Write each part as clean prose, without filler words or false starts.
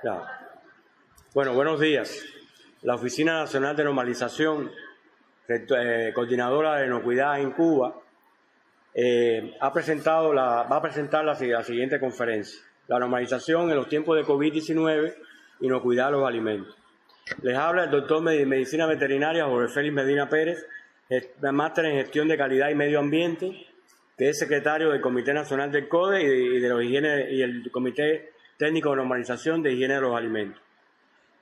Ya. Bueno, buenos días. La Oficina Nacional de Normalización, coordinadora de inocuidad en Cuba, va a presentar la siguiente conferencia: la normalización en los tiempos de COVID-19, inocuidad a los alimentos. Les habla el doctor de Medicina Veterinaria Jorge Félix Medina Pérez, máster en Gestión de Calidad y Medio Ambiente, que es secretario del Comité Nacional del CODE y de los higiene, y el Comité Técnico de Normalización de Higiene de los Alimentos.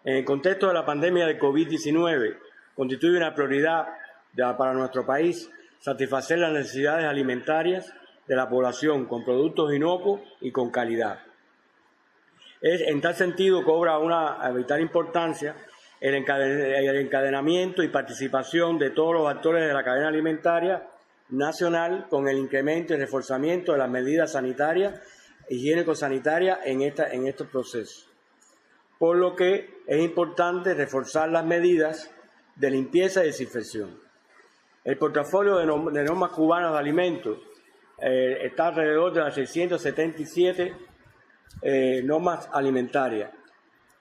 En el contexto de la pandemia de COVID-19, constituye una prioridad para nuestro país satisfacer las necesidades alimentarias de la población con productos inocuos y con calidad. En tal sentido, cobra una vital importancia el encadenamiento y participación de todos los actores de la cadena alimentaria nacional con el incremento y reforzamiento de las medidas sanitarias e higiénico-sanitarias en estos procesos. Por lo que es importante reforzar las medidas de limpieza y desinfección. El portafolio de normas cubanas de alimentos está alrededor de las 677 normas alimentarias,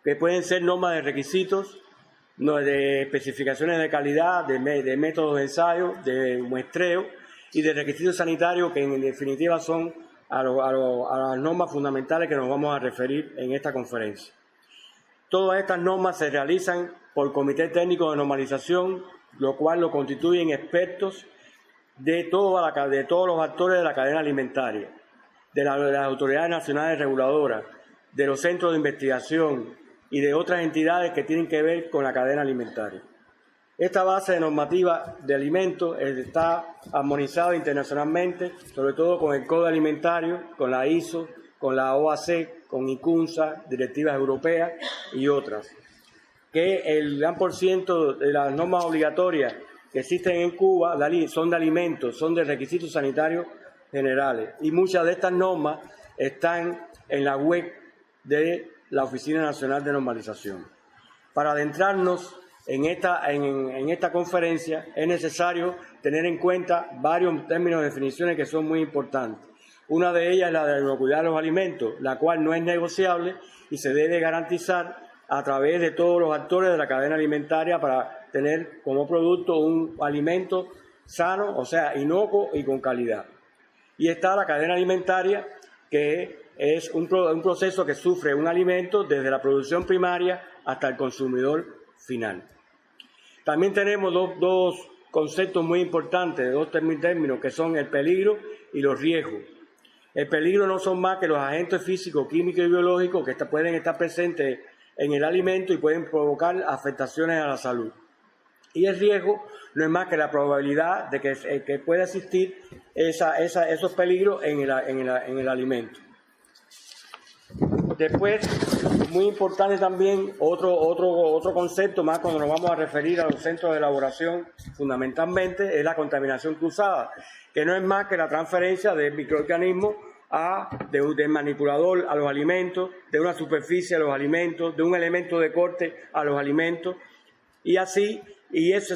que pueden ser normas de requisitos, de especificaciones de calidad, de métodos de ensayo, de muestreo y de requisitos sanitarios, que en definitiva son a las normas fundamentales que nos vamos a referir en esta conferencia. Todas estas normas se realizan por el Comité Técnico de Normalización, lo cual lo constituyen expertos de todos los actores de la cadena alimentaria, de las autoridades nacionales reguladoras, de los centros de investigación y de otras entidades que tienen que ver con la cadena alimentaria. Esta base de normativa de alimentos está armonizada internacionalmente, sobre todo con el Código Alimentario, con la ISO, con la OAC, con ICUNSA, directivas europeas y otras. Que el gran % de las normas obligatorias que existen en Cuba son de alimentos, son de requisitos sanitarios generales. Y muchas de estas normas están en la web de la Oficina Nacional de Normalización. Para adentrarnos en esta conferencia es necesario tener en cuenta varios términos y definiciones que son muy importantes. Una de ellas es la de inocuidad de los alimentos, la cual no es negociable y se debe garantizar a través de todos los actores de la cadena alimentaria para tener como producto un alimento sano, o sea, inocuo y con calidad. Y está la cadena alimentaria, que es un proceso que sufre un alimento desde la producción primaria hasta el consumidor final. También tenemos dos conceptos muy importantes, dos términos que son el peligro y los riesgos. El peligro no son más que los agentes físicos, químicos y biológicos que pueden estar presentes en el alimento y pueden provocar afectaciones a la salud. Y el riesgo no es más que la probabilidad de que pueda existir esos peligros en el alimento. Después, muy importante también, otro concepto más cuando nos vamos a referir a los centros de elaboración, fundamentalmente, es la contaminación cruzada, que no es más que la transferencia de microorganismos del manipulador a los alimentos, de una superficie a los alimentos, de un elemento de corte a los alimentos, y eso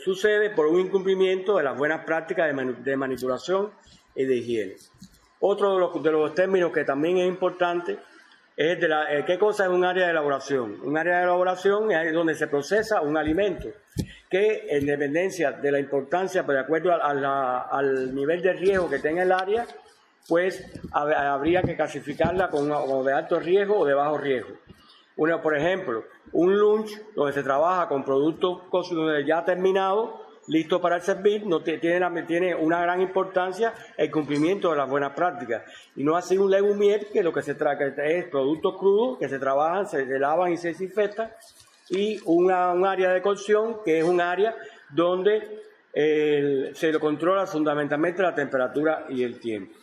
sucede por un incumplimiento de las buenas prácticas de manipulación y de higiene. Otro de los términos que también es importante es qué cosa es un área de elaboración. Un área de elaboración es donde se procesa un alimento, que en dependencia de la importancia, de acuerdo al nivel de riesgo que tenga el área, pues habría que clasificarla como de alto riesgo o de bajo riesgo. Por ejemplo, un lunch donde se trabaja con productos ya terminados, listo para el servir, tiene una gran importancia el cumplimiento de las buenas prácticas. Y no así un legumier, que lo que se trata es productos crudos que se trabajan, se lavan y se desinfectan, y un área de cocción, que es un área donde se lo controla fundamentalmente la temperatura y el tiempo.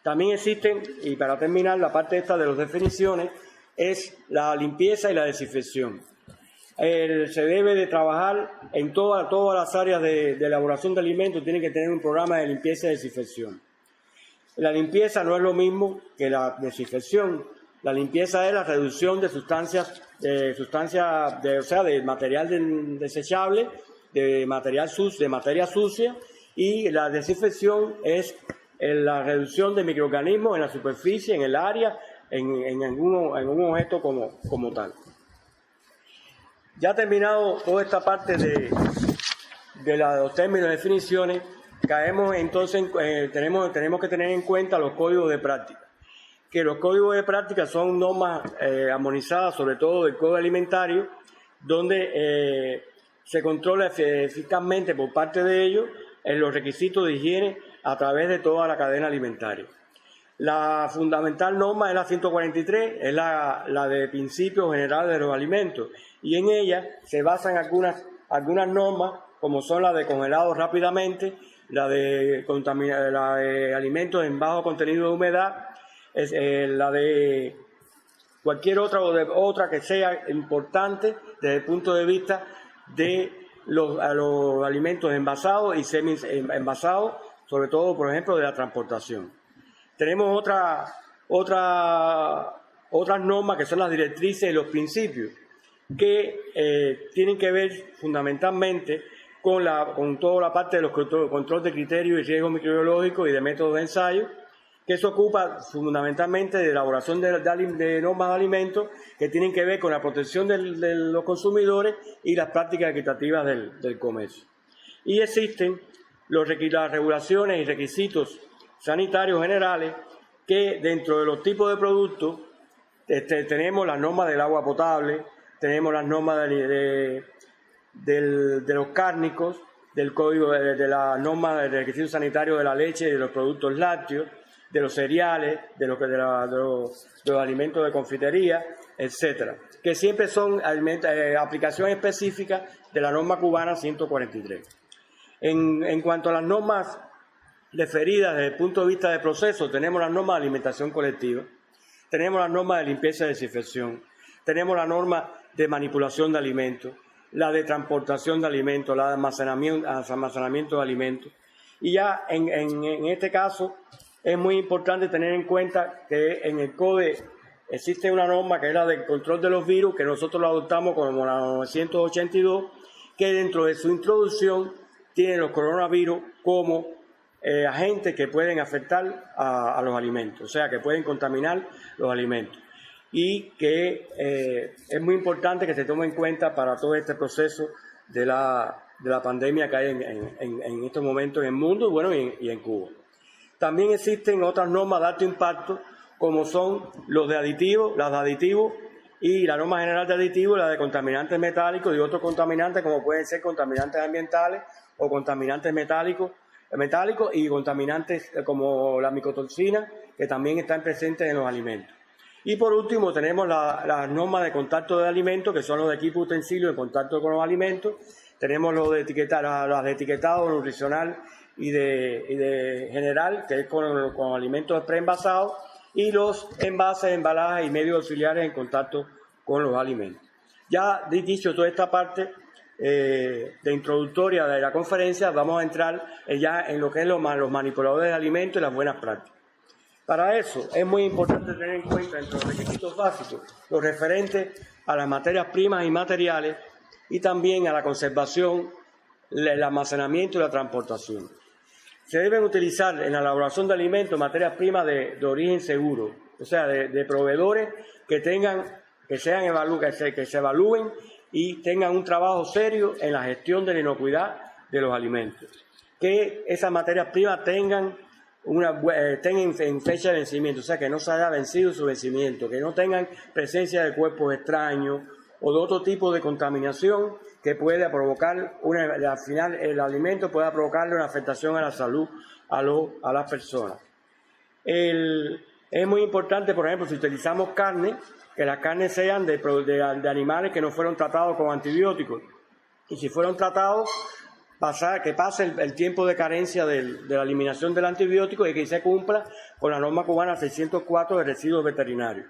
También existen, y para terminar, la parte esta de las definiciones, es la limpieza y la desinfección. Se debe de trabajar en todas las áreas de elaboración de alimentos, tienen que tener un programa de limpieza y desinfección. La limpieza no es lo mismo que la desinfección. La limpieza es la reducción de sustancias, de material desechable, de materia sucia, y la desinfección es la reducción de microorganismos en la superficie, en el área, en algún objeto como tal. Ya terminado toda esta parte de los términos y definiciones, caemos entonces, tenemos que tener en cuenta los códigos de práctica. Que los códigos de práctica son normas armonizadas, sobre todo del Código Alimentario, donde se controla eficazmente por parte de ellos los requisitos de higiene a través de toda la cadena alimentaria. La fundamental norma es la 143, es la de principios generales de los alimentos, y en ella se basan algunas normas, como son la de congelados rápidamente, la de alimentos en bajo contenido de humedad, la de cualquier otra que sea importante desde el punto de vista de los alimentos envasados y semi-envasados, sobre todo, por ejemplo, de la transportación. Tenemos otras normas que son las directrices y los principios, que tienen que ver fundamentalmente con toda la parte de los control de criterios y riesgos microbiológicos y de métodos de ensayo, que se ocupa fundamentalmente de elaboración de normas de alimentos que tienen que ver con la protección de los consumidores y las prácticas equitativas del comercio. Y existen las regulaciones y requisitos sanitarios generales, que dentro de los tipos de productos tenemos las normas del agua potable, tenemos las normas de los cárnicos, del código de las normas de requisitos sanitarios de la leche y de los productos lácteos, de los cereales, de los alimentos de confitería, etcétera, que siempre son aplicaciones específicas de la norma cubana 143. En cuanto a las normas referidas desde el punto de vista de proceso, tenemos las normas de alimentación colectiva, tenemos las normas de limpieza y desinfección, tenemos la norma de manipulación de alimentos, la de transportación de alimentos, la de almacenamiento de alimentos. Y ya en este caso es muy importante tener en cuenta que en el CODE existe una norma que es la del control de los virus, que nosotros la adoptamos como la 982, que dentro de su introducción tiene los coronavirus como agentes que pueden afectar a los alimentos, o sea, que pueden contaminar los alimentos. Y que es muy importante que se tome en cuenta para todo este proceso de la pandemia que hay en estos momentos en el mundo, bueno, y en Cuba. También existen otras normas de alto impacto, como son los de aditivos, las de aditivos y la norma general de aditivos, la de contaminantes metálicos y otros contaminantes, como pueden ser contaminantes ambientales o contaminantes metálicos y contaminantes como la micotoxina, que también están presentes en los alimentos. Y por último tenemos las normas de contacto de alimentos, que son los de equipos utensilios de contacto con los alimentos. Tenemos las de etiquetado nutricional y de general, que es con alimentos preenvasados, y los envases, embalajes y medios auxiliares en contacto con los alimentos. Ya dicho toda esta parte de introductoria de la conferencia, vamos a entrar ya en lo que es los manipuladores de alimentos y las buenas prácticas. Para eso es muy importante tener en cuenta entre los requisitos básicos los referentes a las materias primas y materiales, y también a la conservación, el almacenamiento y la transportación. Se deben utilizar en la elaboración de alimentos materias primas de origen seguro, o sea, de proveedores que se evalúen y tengan un trabajo serio en la gestión de la inocuidad de los alimentos. Que esas materias primas tengan en fecha de vencimiento, o sea, que no se haya vencido su vencimiento, que no tengan presencia de cuerpos extraños o de otro tipo de contaminación que pueda provocar, al final el alimento pueda provocarle una afectación a la salud a las personas. Es muy importante, por ejemplo, si utilizamos carne, que las carnes sean de animales que no fueron tratados con antibióticos, y si fueron tratados, que pase el tiempo de carencia de la eliminación del antibiótico y que se cumpla con la norma cubana 604 de residuos veterinarios.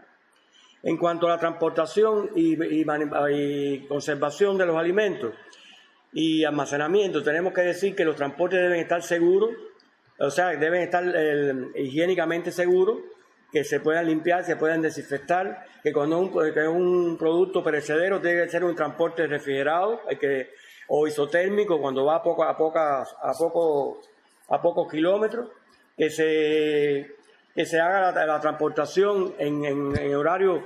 En cuanto a la transportación y conservación de los alimentos y almacenamiento, tenemos que decir que los transportes deben estar seguros, o sea, deben estar higiénicamente seguros, que se puedan limpiar, se puedan desinfectar, que cuando un producto perecedero debe ser un transporte refrigerado, o isotérmico cuando va a pocos kilómetros, que que se haga la transportación en horario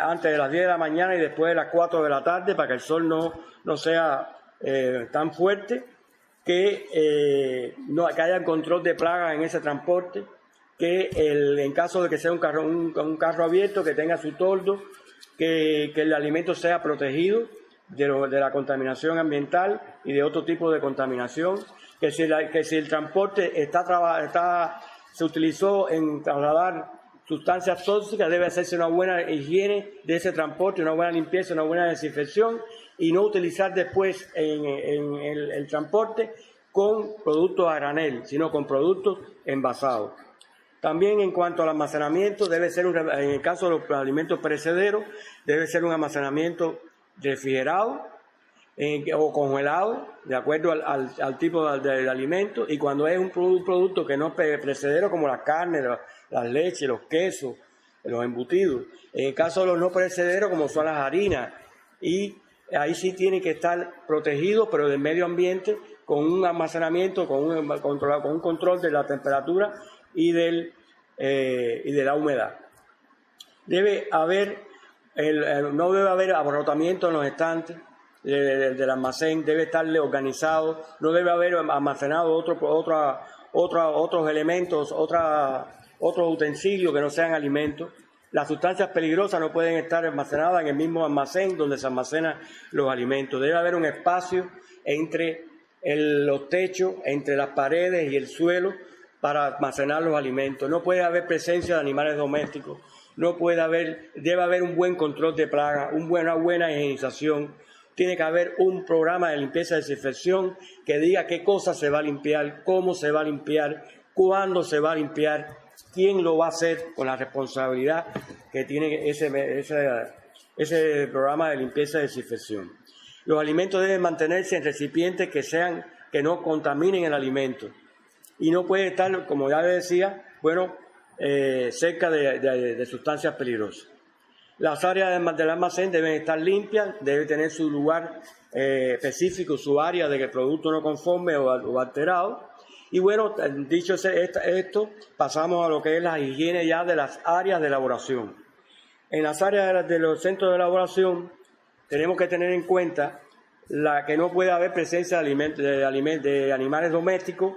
antes de las 10 de la mañana y después de las 4 de la tarde, para que el sol no sea tan fuerte, que haya control de plagas en ese transporte, que en caso de que sea un carro abierto, que tenga su toldo, que el alimento sea protegido de la contaminación ambiental y de otro tipo de contaminación, que si el transporte se utilizó en trasladar sustancias tóxicas, debe hacerse una buena higiene de ese transporte, una buena limpieza, una buena desinfección, y no utilizar después en el transporte con productos a granel, sino con productos envasados. También en cuanto al almacenamiento, debe ser en el caso de los alimentos perecederos, debe ser un almacenamiento refrigerado o congelado, de acuerdo al tipo de alimento, y cuando es un producto que no es perecedero, como las carnes, las leches, los quesos, los embutidos. En el caso de los no perecederos, como son las harinas, y ahí sí tiene que estar protegido, pero del medio ambiente, con un almacenamiento, con un control de la temperatura y de la humedad. No debe haber abarrotamiento en los estantes del almacén, debe estarle organizado, no debe haber almacenado otros elementos, otros utensilios que no sean alimentos. Las sustancias peligrosas no pueden estar almacenadas en el mismo almacén donde se almacenan los alimentos. Debe haber un espacio entre los techos, entre las paredes y el suelo para almacenar los alimentos. No puede haber presencia de animales domésticos. Debe haber un buen control de plagas, una buena higienización. Tiene que haber un programa de limpieza y desinfección que diga qué cosa se va a limpiar, cómo se va a limpiar, cuándo se va a limpiar, quién lo va a hacer, con la responsabilidad que tiene ese programa de limpieza y desinfección. Los alimentos deben mantenerse en recipientes que no contaminen el alimento. Y no puede estar, como ya le decía, cerca de sustancias peligrosas. Las áreas del almacén deben estar limpias, debe tener su lugar específico, su área de que el producto no conforme o alterado. Y bueno, dicho esto, pasamos a lo que es la higiene ya de las áreas de elaboración. En las áreas de los centros de elaboración tenemos que tener en cuenta que no puede haber presencia de animales domésticos,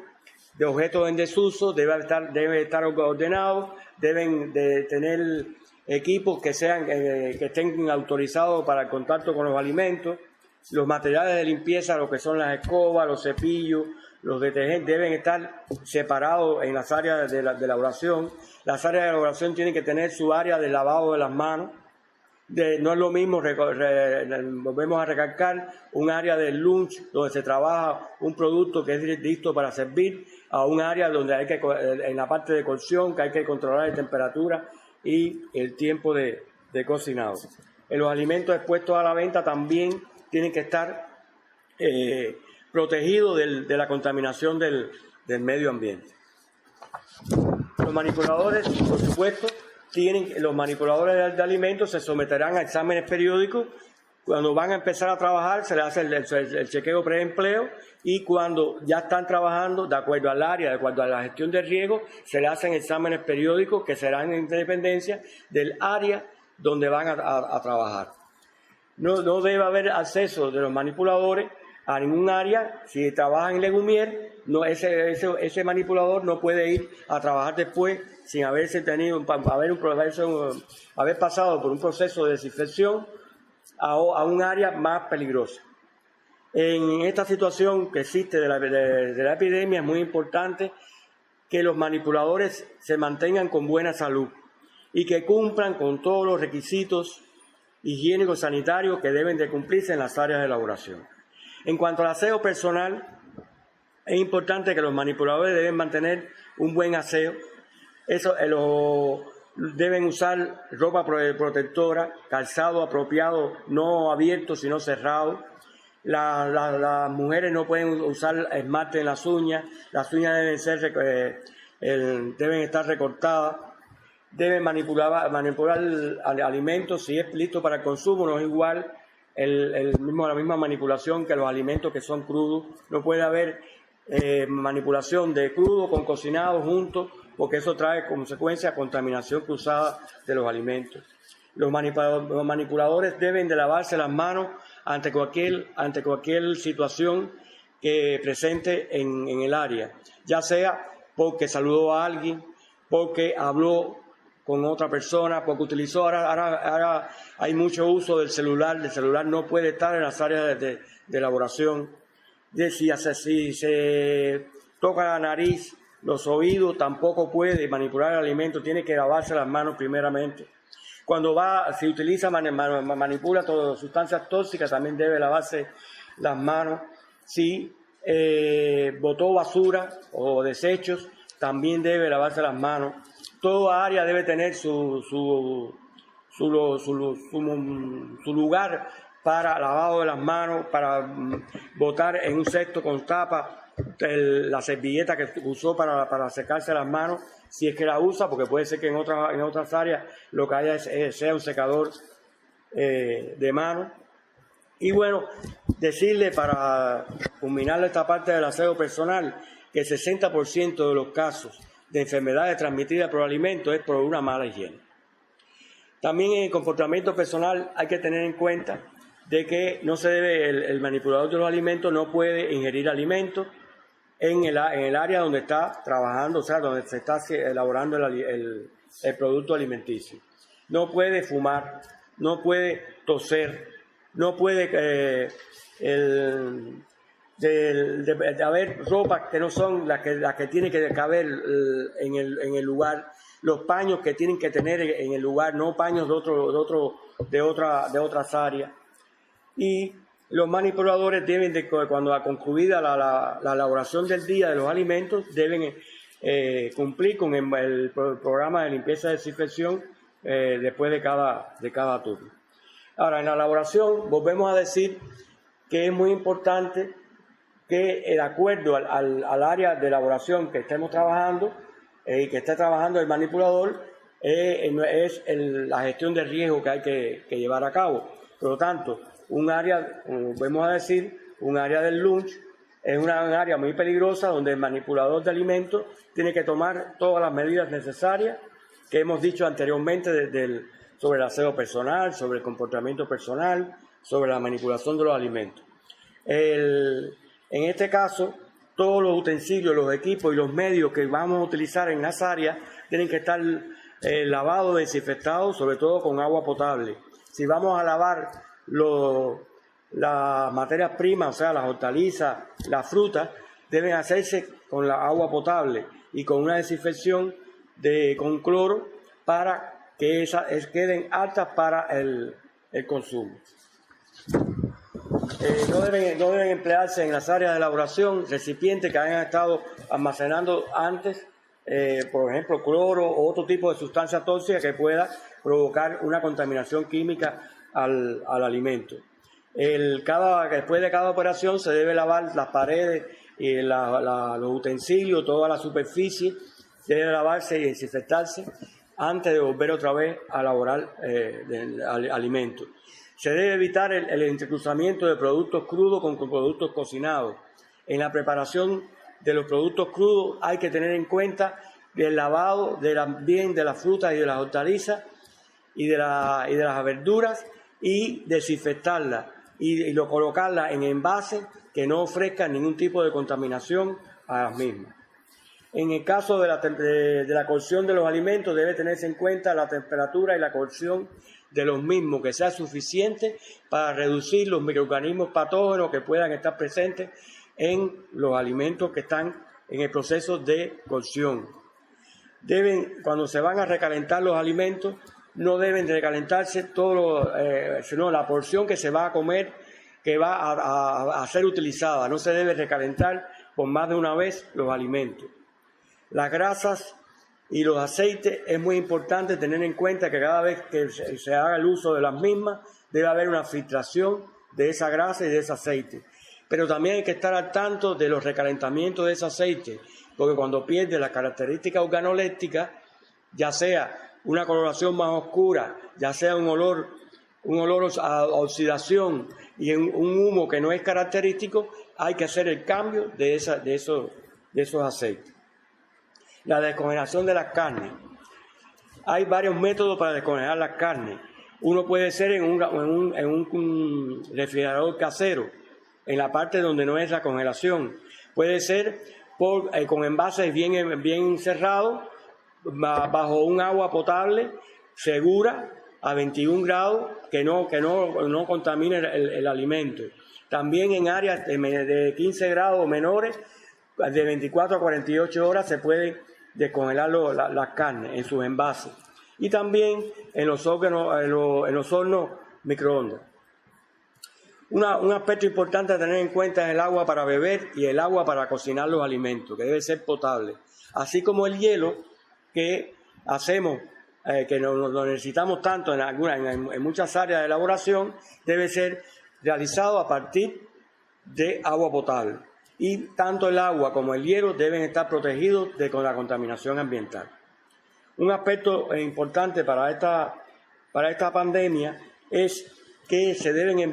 de objetos en desuso, debe estar ordenados, deben de tener equipos que estén autorizados para el contacto con los alimentos. Los materiales de limpieza, lo que son las escobas, los cepillos, los detergentes, deben estar separados en las áreas de elaboración. Las áreas de elaboración tienen que tener su área de lavado de las manos. No es lo mismo, volvemos a recalcar, un área del lunch donde se trabaja un producto que es listo para servir, a un área donde en la parte de cocción, que hay que controlar la temperatura y el tiempo de cocinado. En los alimentos expuestos a la venta también tienen que estar protegidos de la contaminación del medio ambiente. Los manipuladores, por supuesto, los manipuladores de alimentos se someterán a exámenes periódicos. Cuando van a empezar a trabajar se les hace el chequeo preempleo, y cuando ya están trabajando, de acuerdo al área, de acuerdo a la gestión de riesgo, se les hacen exámenes periódicos que serán en dependencia del área donde van a trabajar. No debe haber acceso de los manipuladores a ningún área. Si trabajan en legumier, ese manipulador no puede ir a trabajar después sin haber pasado por un proceso de desinfección a un área más peligrosa. En esta situación que existe de la epidemia, es muy importante que los manipuladores se mantengan con buena salud y que cumplan con todos los requisitos higiénicos sanitarios que deben de cumplirse en las áreas de elaboración. En cuanto al aseo personal, es importante que los manipuladores deben mantener un buen aseo. Deben usar ropa protectora, calzado apropiado, no abierto sino cerrado. Las mujeres no pueden usar esmalte en las uñas deben estar recortadas. Deben manipular alimentos si es listo para el consumo, no es igual la misma manipulación que los alimentos que son crudos. No puede haber manipulación de crudo con cocinado juntos, porque eso trae consecuencia contaminación cruzada de los alimentos. Los manipuladores deben de lavarse las manos ante cualquier situación que presente en el área, ya sea porque saludó a alguien, porque habló con otra persona, porque utilizó, ahora hay mucho uso del celular no puede estar en las áreas de elaboración. Si se toca la nariz, los oídos, tampoco puede manipular el alimento, tiene que lavarse las manos primeramente. Cuando si manipula todas sustancias tóxicas, también debe lavarse las manos. Si botó basura o desechos, también debe lavarse las manos. Toda área debe tener su lugar para lavado de las manos, para botar en un cesto con tapa la servilleta que usó para secarse las manos, si es que la usa, porque puede ser que en otras áreas lo que haya sea un secador de mano. Y bueno, decirle, para culminar esta parte del aseo personal, que el 60% de los casos de enfermedades transmitidas por alimentos es por una mala higiene. También en el comportamiento personal hay que tener en cuenta de que no se debe, el manipulador de los alimentos no puede ingerir alimentos en el área donde está trabajando, o sea, donde se está elaborando el producto alimenticio. No puede fumar, no puede toser, no puede haber ropas que no son las que tienen que caber en el lugar, los paños que tienen que tener en el lugar, no paños de otras áreas. Y los manipuladores deben, cuando ha concluida la elaboración del día de los alimentos, deben cumplir con el programa de limpieza y desinfección después de cada turno. Ahora, en la elaboración, volvemos a decir que es muy importante que, de acuerdo al área de elaboración que estemos trabajando y que esté trabajando el manipulador, es la gestión de riesgo que hay que llevar a cabo. Por lo tanto, un área, como volvemos a decir, un área del lunch es un área muy peligrosa donde el manipulador de alimentos tiene que tomar todas las medidas necesarias que hemos dicho anteriormente sobre el aseo personal, sobre el comportamiento personal, sobre la manipulación de los alimentos. En este caso, todos los utensilios, los equipos y los medios que vamos a utilizar en las áreas tienen que estar lavados, desinfectados, sobre todo con agua potable. Si vamos a lavar las materias primas, o sea, las hortalizas, las frutas, deben hacerse con la agua potable y con una desinfección con cloro para que queden aptas para el consumo. No deben emplearse en las áreas de elaboración recipientes que hayan estado almacenando antes, por ejemplo, cloro o otro tipo de sustancia tóxica que pueda provocar una contaminación química al alimento. Después de cada operación se debe lavar las paredes y los utensilios, toda la superficie debe lavarse y desinfectarse antes de volver otra vez a elaborar alimentos. Se debe evitar el entrecruzamiento de productos crudos con productos cocinados. En la preparación de los productos crudos hay que tener en cuenta el lavado de las frutas y de las hortalizas y de las verduras, y desinfectarlas y colocarlas en envases que no ofrezcan ningún tipo de contaminación a las mismas. En el caso de la cocción de los alimentos, debe tenerse en cuenta la temperatura y la cocción de los mismos, que sea suficiente para reducir los microorganismos patógenos que puedan estar presentes en los alimentos que están en el proceso de cocción. Cuando se van a recalentar los alimentos, no deben recalentarse sino la porción que se va a comer, que va a ser utilizada. No se debe recalentar por más de una vez los alimentos. Las grasas y los aceites, es muy importante tener en cuenta que cada vez que se haga el uso de las mismas, debe haber una filtración de esa grasa y de ese aceite. Pero también hay que estar al tanto de los recalentamientos de ese aceite, porque cuando pierde las características organolépticas, ya sea una coloración más oscura, ya sea un olor a oxidación y un humo que no es característico, hay que hacer el cambio de esos aceites. La descongelación de las carnes. Hay varios métodos para descongelar las carnes. Uno puede ser en un refrigerador casero, en la parte donde no es la congelación. Puede ser con envases bien cerrados, bajo un agua potable, segura, a 21 grados, que no contamine el alimento. También en áreas de 15 grados o menores, de 24 a 48 horas se puede descongelar las carnes en sus envases. Y también en los hornos microondas. Un aspecto importante a tener en cuenta es el agua para beber y el agua para cocinar los alimentos, que debe ser potable. Así como el hielo que hacemos, que lo necesitamos tanto en muchas áreas de elaboración, debe ser realizado a partir de agua potable. Y tanto el agua como el hielo deben estar protegidos con la contaminación ambiental. Un aspecto importante para esta pandemia es que se deben,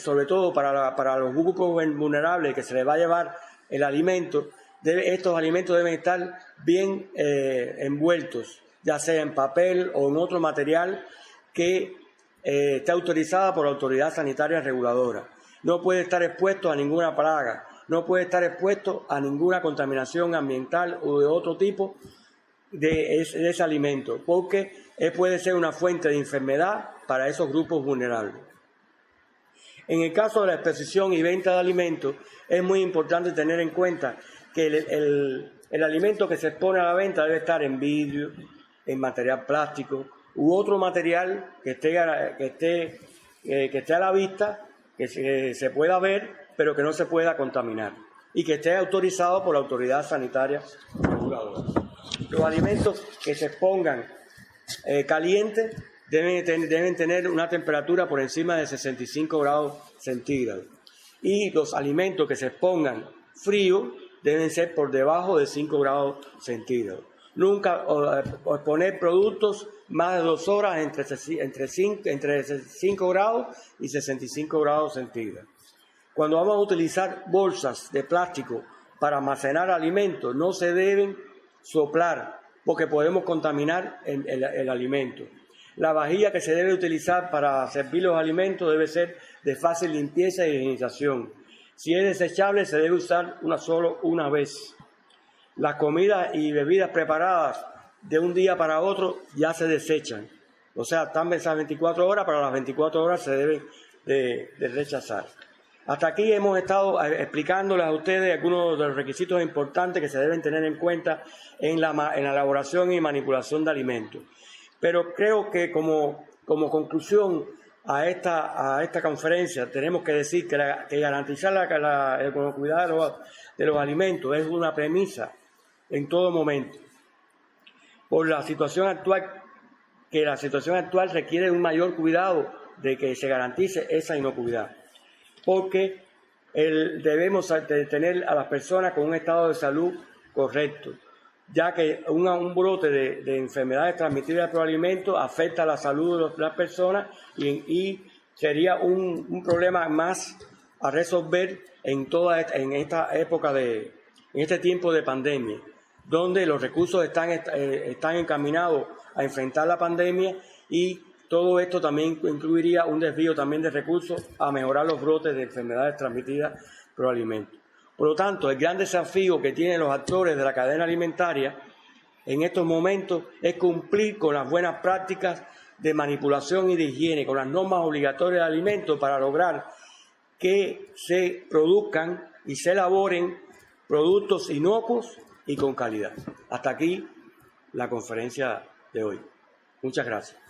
sobre todo para los grupos vulnerables que se les va a llevar el alimento, estos alimentos deben estar bien envueltos, ya sea en papel o en otro material que esté autorizada por la autoridad sanitaria reguladora. No puede estar expuesto a ninguna plaga, no puede estar expuesto a ninguna contaminación ambiental o de otro tipo de ese alimento, porque puede ser una fuente de enfermedad para esos grupos vulnerables. En el caso de la exposición y venta de alimentos, es muy importante tener en cuenta que el alimento que se expone a la venta debe estar en vidrio, en material plástico u otro material que esté a la vista, que se pueda ver, pero que no se pueda contaminar y que esté autorizado por la autoridad sanitaria reguladora. Los alimentos que se expongan calientes deben tener una temperatura por encima de 65 grados centígrados. Y los alimentos que se expongan fríos deben ser por debajo de 5 grados centígrados. Nunca exponer productos más de 2 horas entre 5 grados y 65 grados centígrados. Cuando vamos a utilizar bolsas de plástico para almacenar alimentos, no se deben soplar porque podemos contaminar el alimento. La vajilla que se debe utilizar para servir los alimentos debe ser de fácil limpieza y higienización. Si es desechable, se debe usar solo una vez. Las comidas y bebidas preparadas de un día para otro ya se desechan. O sea, están esas 24 horas, pero a las 24 horas se deben de rechazar. Hasta aquí hemos estado explicándoles a ustedes algunos de los requisitos importantes que se deben tener en cuenta en la elaboración y manipulación de alimentos. Pero creo que como conclusión a esta conferencia tenemos que decir que garantizar el cuidado de los alimentos es una premisa en todo momento. Por la situación actual, que la situación actual requiere un mayor cuidado de que se garantice esa inocuidad. Porque debemos tener a las personas con un estado de salud correcto, ya que un brote de enfermedades transmitidas por alimentos afecta a la salud de las personas y sería un problema más a resolver en esta época en este tiempo de pandemia, donde los recursos están encaminados a enfrentar la pandemia y todo esto también incluiría un desvío también de recursos a mejorar los brotes de enfermedades transmitidas por alimentos. Por lo tanto, el gran desafío que tienen los actores de la cadena alimentaria en estos momentos es cumplir con las buenas prácticas de manipulación y de higiene, con las normas obligatorias de alimentos para lograr que se produzcan y se elaboren productos inocuos y con calidad. Hasta aquí la conferencia de hoy. Muchas gracias.